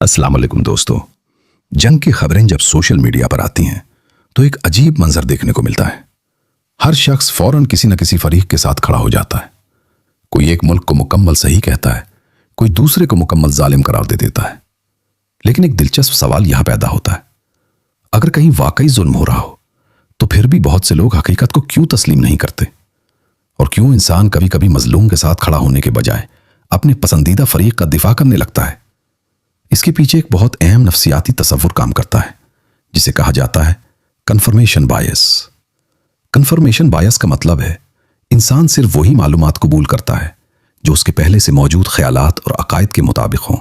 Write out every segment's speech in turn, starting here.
अस्सलाम वालेकुम दोस्तों। जंग की खबरें जब सोशल मीडिया पर आती हैं तो एक अजीब मंजर देखने को मिलता है। हर शख्स फौरन किसी न किसी फरीक के साथ खड़ा हो जाता है। कोई एक मुल्क को मुकम्मल सही कहता है, कोई दूसरे को मुकम्मल जालिम करार दे देता है। लेकिन एक दिलचस्प सवाल यहां पैदा होता है, अगर कहीं वाकई जुल्म हो रहा हो तो फिर भी बहुत से लोग हकीकत को क्यों तस्लीम नहीं करते? और क्यों इंसान कभी कभी मजलूम के साथ खड़ा होने के बजाय अपने पसंदीदा फरीक का दिफा करने लगता है? इसके पीछे एक बहुत अहम नफ्सियाती तसव्वुर काम करता है, जिसे कहा जाता है कन्फर्मेशन बायस। कन्फर्मेशन बायस का मतलब है इंसान सिर्फ वही मालूमात कबूल करता है जो उसके पहले से मौजूद ख्यालात और अकायद के मुताबिक हों।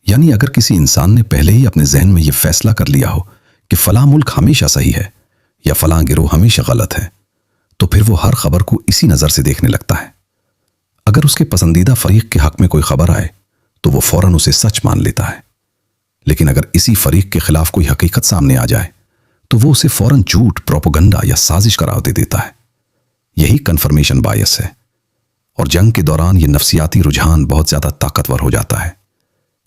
यानी अगर किसी इंसान ने पहले ही अपने जहन में यह फैसला कर लिया हो कि फलां मुल्क हमेशा सही है या फलां गिरोह हमेशा गलत है, तो फिर वो हर खबर को इसी नजर से देखने लगता है। अगर उसके पसंदीदा फरीक के हक में कोई खबर आए तो वो फौरन उसे सच मान लेता है। लेकिन अगर इसी फरीक के खिलाफ कोई हकीकत सामने आ जाए तो वो उसे फौरन झूठ, प्रोपेगेंडा या साजिश करार दे देता है। यही कन्फर्मेशन बायस है। और जंग के दौरान ये नफ्सियाती रुझान बहुत ज्यादा ताकतवर हो जाता है,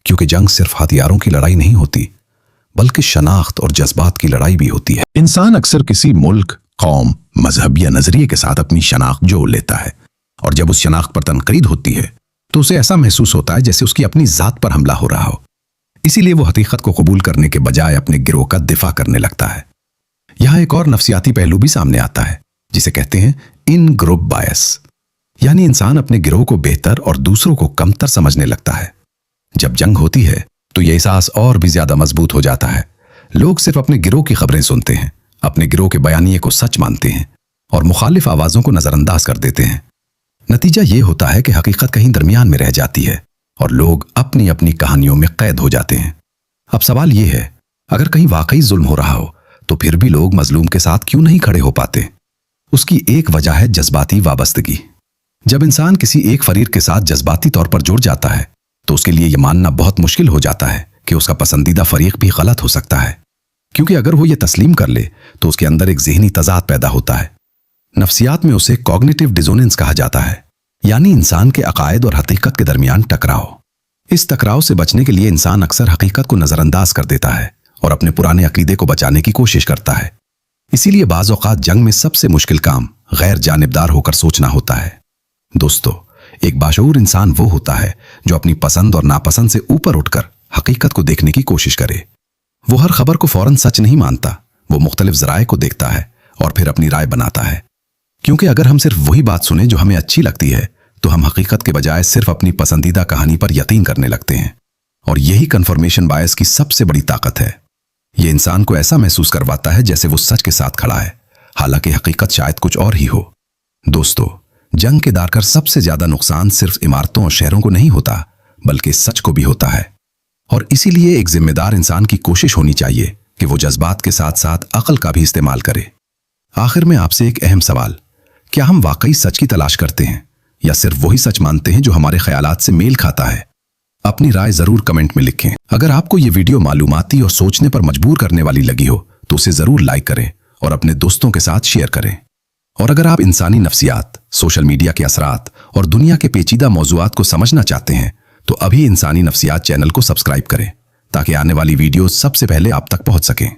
क्योंकि जंग सिर्फ हथियारों की लड़ाई नहीं होती बल्कि शनाख्त और जज्बात की लड़ाई भी होती है। इंसान अक्सर किसी मुल्क, कौम, मजहब या नजरिए के साथ अपनी शनाख्त जोड़ लेता है, और जब उस शनाख्त पर तनकीद होती है तो उसे ऐसा महसूस होता है जैसे उसकी अपनी जात पर हमला हो रहा हो। इसीलिए वो हकीकत को कबूल करने के बजाय अपने गिरोह का दिफा करने लगता है। यहां एक और नफ्सियाती पहलू भी सामने आता है, जिसे कहते हैं इन ग्रुप बायस। यानी इंसान अपने गिरोह को बेहतर और दूसरों को कमतर समझने लगता है। जब जंग होती है तो यह एहसास और भी ज्यादा मजबूत हो जाता है। लोग सिर्फ अपने गिरोह की खबरें सुनते हैं, अपने गिरोह के बयानिए को सच मानते हैं और मुखालिफ आवाजों को नजरअंदाज कर देते हैं। नतीजा यह होता है कि हकीकत कहीं दरमियान में रह जाती है और लोग अपनी अपनी कहानियों में कैद हो जाते हैं। अब सवाल यह है, अगर कहीं वाकई जुल्म हो रहा हो तो फिर भी लोग मजलूम के साथ क्यों नहीं खड़े हो पाते? उसकी एक वजह है जज्बाती वाबस्तगी। जब इंसान किसी एक फरीक के साथ जज्बाती तौर पर जुड़ जाता है तो उसके लिए यह मानना बहुत मुश्किल हो जाता है कि उसका पसंदीदा फरीक भी गलत हो सकता है। क्योंकि अगर वो ये तस्लीम कर ले तो उसके अंदर एक ज़हनी तजाद पैदा होता है। नफ्सियात में उसे कॉग्निटिव डिसोनेंस कहा जाता है, यानी इंसान के अकायद और हकीकत के दरमियान टकराव। इस टकराव से बचने के लिए इंसान अक्सर हकीकत को नजरअंदाज कर देता है और अपने पुराने अकीदे को बचाने की कोशिश करता है। इसीलिए बाज़ औक़ात जंग में सबसे मुश्किल काम गैर जानिबदार होकर सोचना होता है। दोस्तों, एक बाशऊर इंसान वो होता है जो अपनी पसंद और नापसंद से ऊपर उठकर हकीकत को देखने की कोशिश करे। वो हर खबर को फौरन सच नहीं मानता, वो मुख्तलिफ ज़राए को देखता है और फिर अपनी राय बनाता है। क्योंकि अगर हम सिर्फ वही बात सुने जो हमें अच्छी लगती है तो हम हकीकत के बजाय सिर्फ अपनी पसंदीदा कहानी पर यकीन करने लगते हैं। और यही कन्फर्मेशन बायस की सबसे बड़ी ताकत है। यह इंसान को ऐसा महसूस करवाता है जैसे वो सच के साथ खड़ा है, हालांकि हकीकत शायद कुछ और ही हो। दोस्तों, जंग के दारकर सबसे ज्यादा नुकसान सिर्फ इमारतों और शहरों को नहीं होता बल्कि सच को भी होता है। और इसीलिए एक जिम्मेदार इंसान की कोशिश होनी चाहिए कि वो जज्बात के साथ साथ अक्ल का भी इस्तेमाल करे। आखिर में आपसे एक अहम सवाल, क्या हम वाकई सच की तलाश करते हैं या सिर्फ वही सच मानते हैं जो हमारे ख्यालात से मेल खाता है? अपनी राय जरूर कमेंट में लिखें। अगर आपको यह वीडियो मालूमाती और सोचने पर मजबूर करने वाली लगी हो तो उसे जरूर लाइक करें और अपने दोस्तों के साथ शेयर करें। और अगर आप इंसानी नफ्सियात, सोशल मीडिया के असरात और दुनिया के पेचीदा मौजुआत को समझना चाहते हैं तो अभी इंसानी नफ्सियात चैनल को सब्सक्राइब करें ताकि आने वाली वीडियो सबसे पहले आप तक पहुंच सकें।